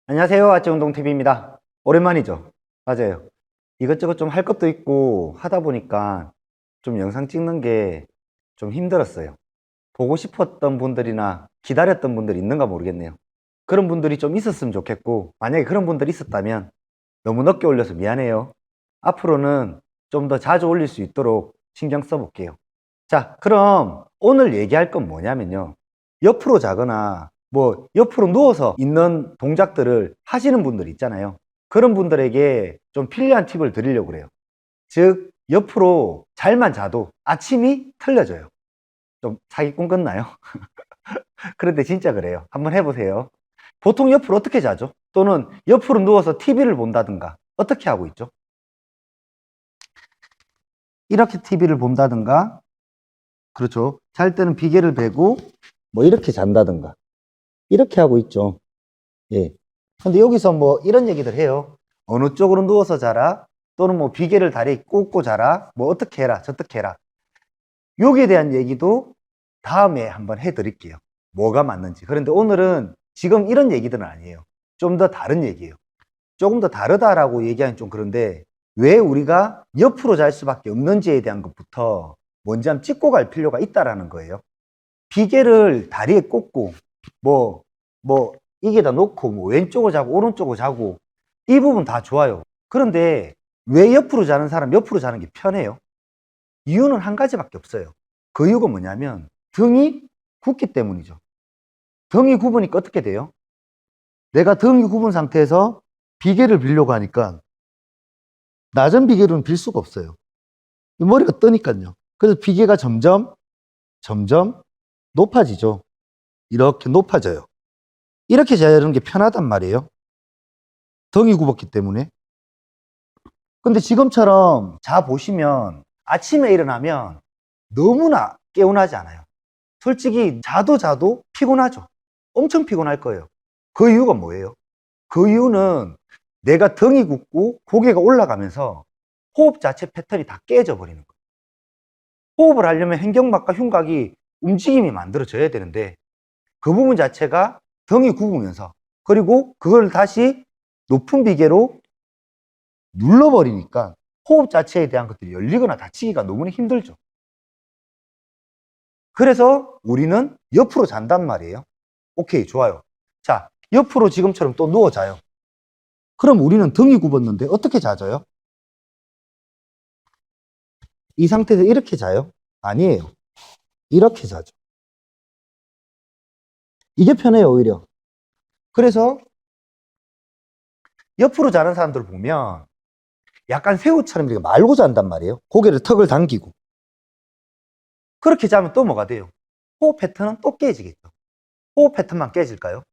안녕하세요. 아찌운동TV입니다. 오랜만이죠? 맞아요. 이것저것 좀 할 것도 있고 하다 보니까 좀 영상 찍는 게 좀 힘들었어요. 보고 싶었던 분들이나 기다렸던 분들이 있는가 모르겠네요. 그런 분들이 좀 있었으면 좋겠고, 만약에 그런 분들이 있었다면 너무 늦게 올려서 미안해요. 앞으로는 좀 더 자주 올릴 수 있도록 신경 써볼게요. 자, 그럼 오늘 얘기할 건 뭐냐면요. 옆으로 자거나 뭐 옆으로 누워서 있는 동작들을 하시는 분들 있잖아요. 그런 분들에게 좀 필요한 팁을 드리려고 그래요. 즉, 옆으로 잘만 자도 아침이 틀려져요. 좀 사기꾼 같나요? 그런데 진짜 그래요. 한번 해보세요. 보통 옆으로 어떻게 자죠? 또는 옆으로 누워서 TV를 본다든가 어떻게 하고 있죠? 이렇게 TV를 본다든가, 그렇죠. 잘 때는 비계를 베고 뭐 이렇게 잔다든가 이렇게 하고 있죠. 예. 근데 여기서 뭐 이런 얘기들 해요. 어느 쪽으로 누워서 자라, 또는 뭐 비계를 다리에 꽂고 자라, 뭐 어떻게 해라, 저떻게 해라. 여기에 대한 얘기도 다음에 한번 해드릴게요. 뭐가 맞는지. 그런데 오늘은 지금 이런 얘기들은 아니에요. 좀 더 다른 얘기예요. 조금 더 다르다라고 얘기하면 좀 그런데, 왜 우리가 옆으로 잘 수밖에 없는지에 대한 것부터 먼저 한번 짚고 갈 필요가 있다라는 거예요. 비계를 다리에 꽂고 뭐 이게다 놓고 뭐 왼쪽으로 자고 오른쪽으로 자고 이 부분 다 좋아요. 그런데 왜 옆으로 자는 사람 옆으로 자는 게 편해요? 이유는 한 가지밖에 없어요. 그 이유가 뭐냐면 등이 굽기 때문이죠. 등이 굽으니까 어떻게 돼요? 내가 등이 굽은 상태에서 비계를 빌려고 하니까 낮은 비계로는 빌 수가 없어요. 머리가 뜨니까요. 그래서 비계가 점점 높아지죠. 이렇게 높아져요. 이렇게 자는 게 편하단 말이에요. 등이 굽었기 때문에. 근데 지금처럼 자 보시면 아침에 일어나면 너무나 개운하지 않아요. 솔직히 자도 피곤하죠. 엄청 피곤할 거예요. 그 이유가 뭐예요? 그 이유는 내가 등이 굽고 고개가 올라가면서 호흡 자체 패턴이 다 깨져 버리는 거예요. 호흡을 하려면 횡격막과 흉곽이 움직임이 만들어져야 되는데, 그 부분 자체가 등이 굽으면서, 그리고 그걸 다시 높은 비계로 눌러버리니까 호흡 자체에 대한 것들이 열리거나 닫히기가 너무나 힘들죠. 그래서 우리는 옆으로 잔단 말이에요. 오케이, 좋아요. 자, 옆으로 지금처럼 또 누워 자요. 그럼 우리는 등이 굽었는데 어떻게 자져요? 이 상태에서 이렇게 자요? 아니에요. 이렇게 자죠. 이게 편해요, 오히려. 그래서 옆으로 자는 사람들 보면 약간 새우처럼 이렇게 말고 잔단 말이에요. 고개를 턱을 당기고. 그렇게 자면 또 뭐가 돼요? 호흡 패턴은 또 깨지겠죠. 호흡 패턴만 깨질까요?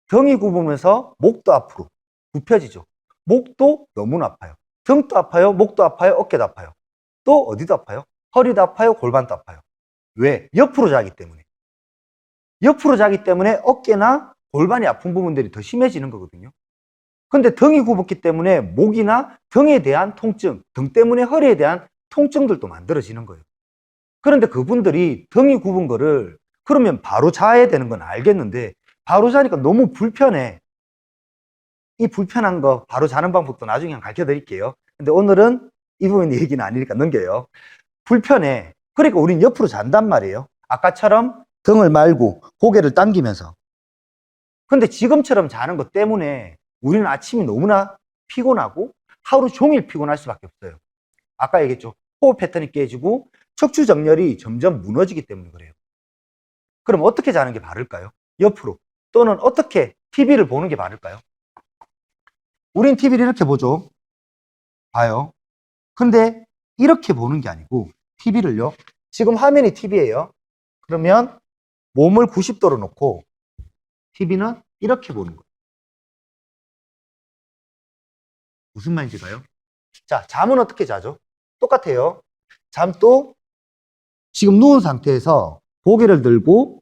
등이 굽으면서 목도 앞으로 굽혀지죠. 목도 너무나 아파요. 등도 아파요, 목도 아파요, 어깨도 아파요. 또 어디도 아파요? 허리도 아파요, 골반도 아파요. 왜? 옆으로 자기 때문에. 옆으로 자기 때문에 어깨나 골반이 아픈 부분들이 더 심해지는 거거든요. 근데 등이 굽었기 때문에 목이나 등에 대한 통증, 등 때문에 허리에 대한 통증들도 만들어지는 거예요. 그런데 그분들이 등이 굽은 거를 그러면 바로 자야 되는 건 알겠는데, 바로 자니까 너무 불편해. 이 불편한 거 바로 자는 방법도 나중에 가르쳐 드릴게요. 근데 오늘은 이 부분 얘기는 아니니까 넘겨요. 불편해. 그러니까 우린 옆으로 잔단 말이에요. 아까처럼 등을 말고 고개를 당기면서. 근데 지금처럼 자는 것 때문에 우리는 아침이 너무나 피곤하고 하루 종일 피곤할 수밖에 없어요. 아까 얘기했죠. 호흡 패턴이 깨지고 척추 정렬이 점점 무너지기 때문에 그래요. 그럼 어떻게 자는 게 바를까요? 옆으로. 또는 어떻게 TV를 보는 게 바를까요? 우린 TV를 이렇게 보죠. 봐요. 근데 이렇게 보는 게 아니고 TV를요. 지금 화면이 TV예요. 그러면 몸을 90도로 놓고 TV는 이렇게 보는 거예요. 무슨 말인지가요? 자, 잠은 어떻게 자죠? 똑같아요. 잠도 지금 누운 상태에서 고개를 들고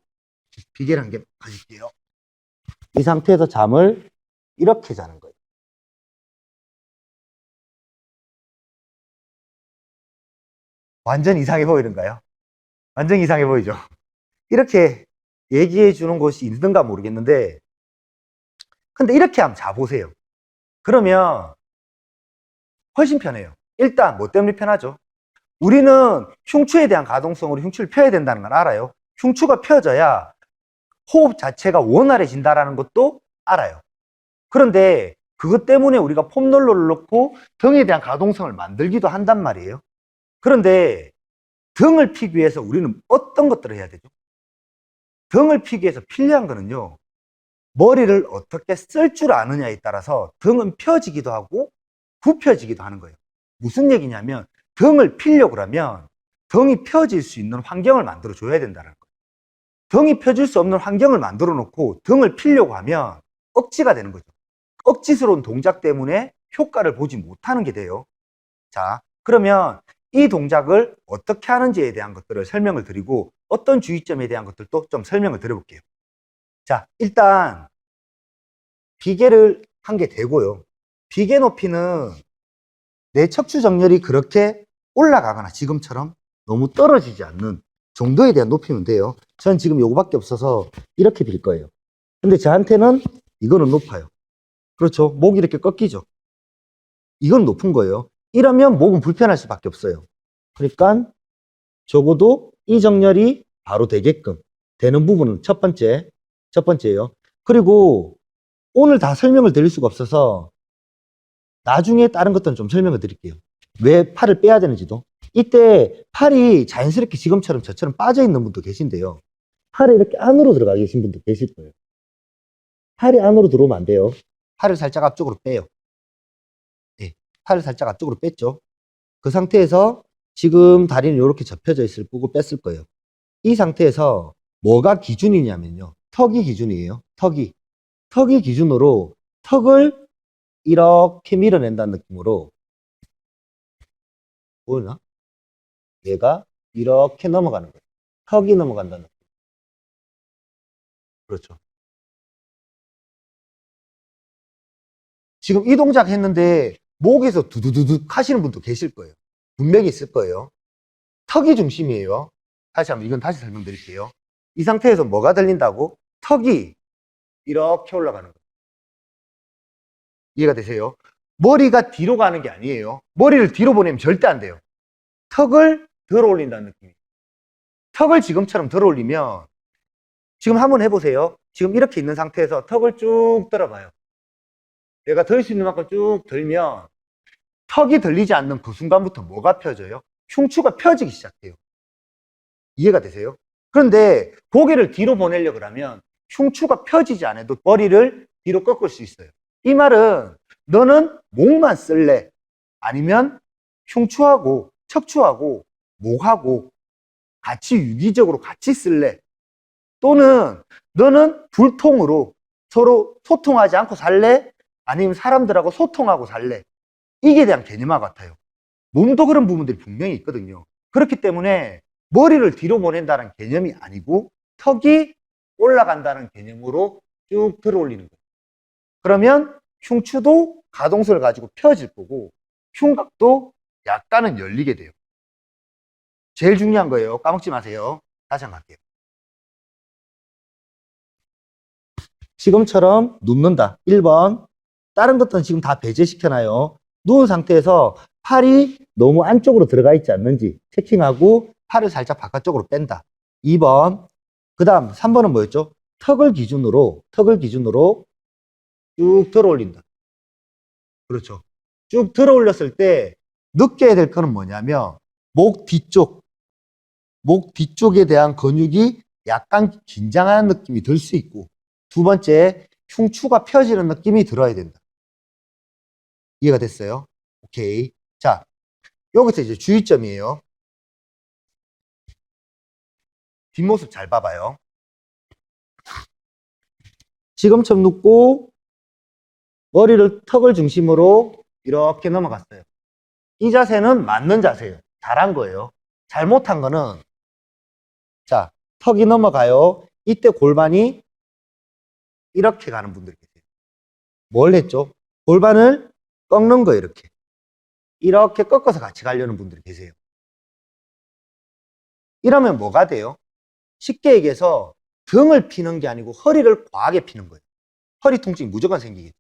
비계를 한 개 가질게요. 이 상태에서 잠을 이렇게 자는 거예요. 완전 이상해 보이는가요? 완전 이상해 보이죠? 이렇게 얘기해 주는 곳이 있는가 모르겠는데, 근데 이렇게 한번 자보세요. 그러면 훨씬 편해요. 일단 뭐 때문에 편하죠? 우리는 흉추에 대한 가동성으로 흉추를 펴야 된다는 걸 알아요. 흉추가 펴져야 호흡 자체가 원활해진다는 것도 알아요. 그런데 그것 때문에 우리가 폼롤러를 넣고 등에 대한 가동성을 만들기도 한단 말이에요. 그런데 등을 피기 위해서 우리는 어떤 것들을 해야 되죠? 등을 피기 위해서 필요한 거는요, 머리를 어떻게 쓸 줄 아느냐에 따라서 등은 펴지기도 하고 굽혀지기도 하는 거예요. 무슨 얘기냐면 등을 피려고 그러면 등이 펴질 수 있는 환경을 만들어 줘야 된다는 거예요. 등이 펴질 수 없는 환경을 만들어 놓고 등을 피려고 하면 억지가 되는 거죠. 억지스러운 동작 때문에 효과를 보지 못하는 게 돼요. 자, 그러면 이 동작을 어떻게 하는지에 대한 것들을 설명을 드리고 어떤 주의점에 대한 것들도 좀 설명을 드려볼게요. 자, 일단 비계를 한 게 되고요. 비계 높이는 내 척추 정렬이 그렇게 올라가거나 지금처럼 너무 떨어지지 않는 정도에 대한 높이면 돼요. 전 지금 요거밖에 없어서 이렇게 빌 거예요. 근데 저한테는 이거는 높아요. 그렇죠. 목이 이렇게 꺾이죠. 이건 높은 거예요. 이러면 목은 불편할 수밖에 없어요. 그러니까 적어도 이 정렬이 바로 되게끔 되는 부분은 첫 번째예요. 그리고 오늘 다 설명을 드릴 수가 없어서 나중에 다른 것들은 좀 설명을 드릴게요. 왜 팔을 빼야 되는지도. 이때 팔이 자연스럽게 지금처럼 저처럼 빠져 있는 분도 계신데요. 팔이 이렇게 안으로 들어가 계신 분도 계실 거예요. 팔이 안으로 들어오면 안 돼요. 팔을 살짝 앞쪽으로 빼요. 네, 팔을 살짝 앞쪽으로 뺐죠. 그 상태에서 지금 다리는 이렇게 접혀져 있을 거고 뺐을 거예요. 이 상태에서 뭐가 기준이냐면요. 턱이 기준이에요. 턱이 기준으로 턱을 이렇게 밀어낸다는 느낌으로 보이나? 얘가 이렇게 넘어가는 거예요. 턱이 넘어간다는 느낌. 그렇죠. 지금 이 동작 했는데 목에서 두두두둑 하시는 분도 계실 거예요. 분명히 있을 거예요. 턱이 중심이에요. 다시 한번 이건 다시 설명드릴게요. 이 상태에서 뭐가 들린다고? 턱이 이렇게 올라가는 거예요. 이해가 되세요? 머리가 뒤로 가는 게 아니에요. 머리를 뒤로 보내면 절대 안 돼요. 턱을 들어 올린다는 느낌이에요. 턱을 지금처럼 들어 올리면 지금 한번 해보세요. 지금 이렇게 있는 상태에서 턱을 쭉 들어봐요. 내가 들 수 있는 만큼 쭉 들면 턱이 들리지 않는 그 순간부터 뭐가 펴져요? 흉추가 펴지기 시작해요. 이해가 되세요? 그런데 고개를 뒤로 보내려고 하면 흉추가 펴지지 않아도 머리를 뒤로 꺾을 수 있어요. 이 말은 너는 목만 쓸래? 아니면 흉추하고 척추하고 목하고 같이 유기적으로 같이 쓸래? 또는 너는 불통으로 서로 소통하지 않고 살래? 아니면 사람들하고 소통하고 살래? 이게 대한 개념화 같아요. 몸도 그런 부분들이 분명히 있거든요. 그렇기 때문에 머리를 뒤로 보낸다는 개념이 아니고 턱이 올라간다는 개념으로 쭉 들어 올리는 거예요. 그러면 흉추도 가동성을 가지고 펴질 거고 흉곽도 약간은 열리게 돼요. 제일 중요한 거예요. 까먹지 마세요. 다시 한번 할게요. 지금처럼 눕는다. 1번. 다른 것들은 지금 다 배제시켜놔요. 누운 상태에서 팔이 너무 안쪽으로 들어가 있지 않는지 체킹하고 팔을 살짝 바깥쪽으로 뺀다. 2번. 그 다음 3번은 뭐였죠? 턱을 기준으로 쭉 들어 올린다. 그렇죠. 쭉 들어 올렸을 때 느껴야 될 거는 뭐냐면 목 뒤쪽에 대한 근육이 약간 긴장하는 느낌이 들 수 있고 두 번째, 흉추가 펴지는 느낌이 들어야 된다. 이해가 됐어요? 오케이. 자, 여기서 이제 주의점이에요. 뒷모습 잘 봐봐요. 지금처럼 눕고 머리를 턱을 중심으로 이렇게 넘어갔어요. 이 자세는 맞는 자세예요. 잘한 거예요. 잘못한 거는 자, 턱이 넘어가요. 이때 골반이 이렇게 가는 분들이 계세요. 뭘 했죠? 골반을 꺾는 거예요. 이렇게 꺾어서 같이 가려는 분들이 계세요. 이러면 뭐가 돼요? 쉽게 얘기해서 등을 피는 게 아니고 허리를 과하게 피는 거예요. 허리 통증이 무조건 생기겠죠.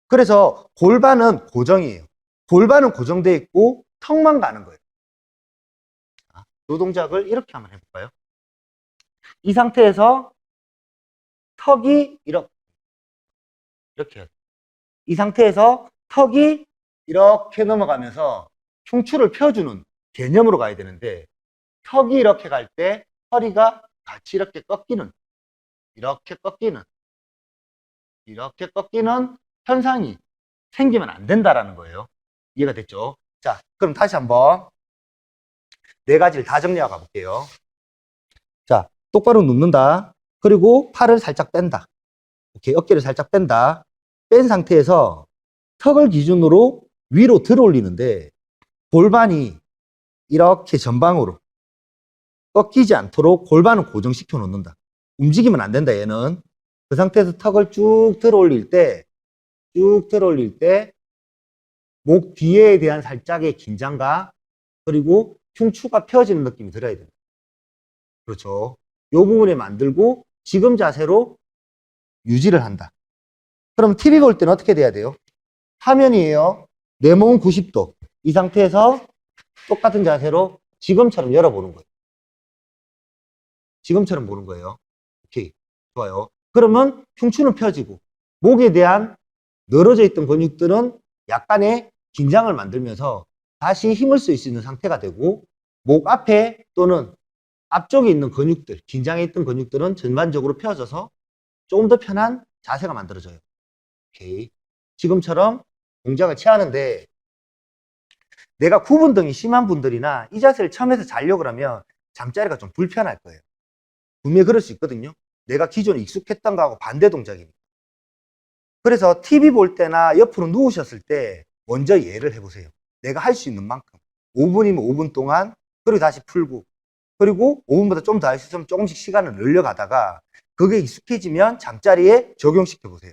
그래서 골반은 고정이에요. 골반은 고정되어 있고 턱만 가는 거예요. 이 동작을 이렇게 한번 해볼까요? 이 상태에서 턱이 이렇게 해요. 이 상태에서 턱이 이렇게 넘어가면서 흉추를 펴주는 개념으로 가야 되는데, 턱이 이렇게 갈 때 허리가 같이 이렇게 꺾이는, 이렇게 꺾이는 현상이 생기면 안 된다라는 거예요. 이해가 됐죠? 자, 그럼 다시 한번 네 가지를 다 정리하고 가볼게요. 자, 똑바로 눕는다. 그리고 팔을 살짝 뺀다. 오케이, 어깨를 살짝 뺀다. 뺀 상태에서 턱을 기준으로 위로 들어 올리는데, 골반이 이렇게 전방으로 꺾이지 않도록 골반을 고정시켜 놓는다. 움직이면 안 된다, 얘는. 그 상태에서 턱을 쭉 들어 올릴 때, 목 뒤에 대한 살짝의 긴장감, 그리고 흉추가 펴지는 느낌이 들어야 됩니다. 그렇죠. 이 부분에 만들고 지금 자세로 유지를 한다. 그럼 TV 볼 때는 어떻게 돼야 돼요? 화면이에요. 내 몸은 90도. 이 상태에서 똑같은 자세로 지금처럼 열어보는 거예요. 지금처럼 보는 거예요. 오케이. 좋아요. 그러면 흉추는 펴지고 목에 대한 늘어져 있던 근육들은 약간의 긴장을 만들면서 다시 힘을 쓸 수 있는 상태가 되고, 목 앞에 또는 앞쪽에 있는 근육들, 긴장해 있던 근육들은 전반적으로 펴져서 조금 더 편한 자세가 만들어져요. 오케이. 지금처럼 동작을 취하는데, 내가 구분등이 심한 분들이나 이 자세를 처음 해서 자려고 하면 잠자리가 좀 불편할 거예요. 분명히 그럴 수 있거든요. 내가 기존에 익숙했던 거하고 반대 동작이니까. 그래서 TV 볼 때나 옆으로 누우셨을 때 먼저 예를 해보세요. 내가 할 수 있는 만큼 5분이면 5분 동안, 그리고 다시 풀고, 그리고 5분보다 좀 더 할 수 있으면 조금씩 시간을 늘려가다가 그게 익숙해지면 잠자리에 적용시켜 보세요.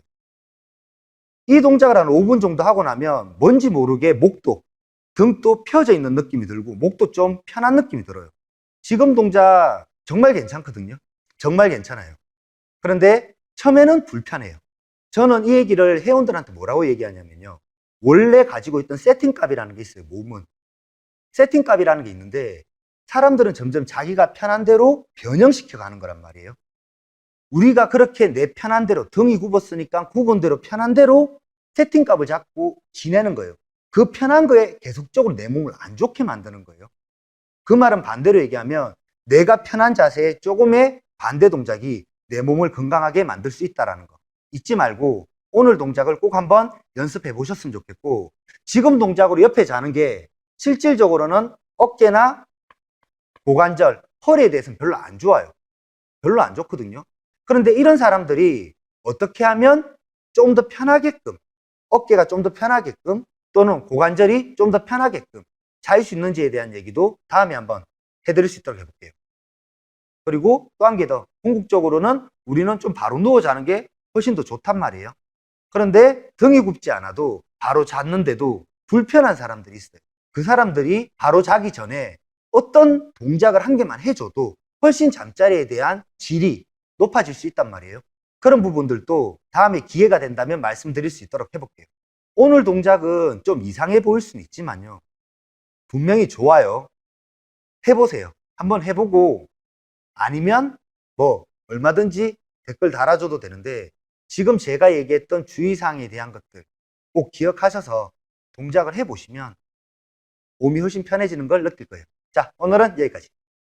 이 동작을 한 5분 정도 하고 나면 뭔지 모르게 목도, 등도 펴져 있는 느낌이 들고 목도 좀 편한 느낌이 들어요. 지금 동작 정말 괜찮거든요. 정말 괜찮아요. 그런데 처음에는 불편해요. 저는 이 얘기를 회원들한테 뭐라고 얘기하냐면요, 원래 가지고 있던 세팅값이라는 게 있어요. 몸은 세팅값이라는 게 있는데, 사람들은 점점 자기가 편한 대로 변형시켜 가는 거란 말이에요. 우리가 그렇게 내 편한 대로, 등이 굽었으니까 굽은 대로 편한 대로 세팅값을 잡고 지내는 거예요. 그 편한 거에 계속적으로 내 몸을 안 좋게 만드는 거예요. 그 말은 반대로 얘기하면 내가 편한 자세에 조금의 반대 동작이 내 몸을 건강하게 만들 수 있다는 거 잊지 말고, 오늘 동작을 꼭 한번 연습해 보셨으면 좋겠고, 지금 동작으로 옆에 자는 게 실질적으로는 어깨나 고관절, 허리에 대해서는 별로 안 좋아요. 별로 안 좋거든요. 그런데 이런 사람들이 어떻게 하면 좀 더 편하게끔, 어깨가 좀 더 편하게끔, 또는 고관절이 좀 더 편하게끔 잘 수 있는지에 대한 얘기도 다음에 한번 해드릴 수 있도록 해볼게요. 그리고 또 한 개 더, 궁극적으로는 우리는 좀 바로 누워 자는 게 훨씬 더 좋단 말이에요. 그런데 등이 굽지 않아도 바로 잤는데도 불편한 사람들이 있어요. 그 사람들이 바로 자기 전에 어떤 동작을 한 개만 해줘도 훨씬 잠자리에 대한 질이 높아질 수 있단 말이에요. 그런 부분들도 다음에 기회가 된다면 말씀드릴 수 있도록 해볼게요. 오늘 동작은 좀 이상해 보일 수는 있지만요, 분명히 좋아요. 해보세요. 한번 해보고, 아니면 뭐 얼마든지 댓글 달아줘도 되는데, 지금 제가 얘기했던 주의사항에 대한 것들 꼭 기억하셔서 동작을 해보시면 몸이 훨씬 편해지는 걸 느낄 거예요. 자, 오늘은 여기까지.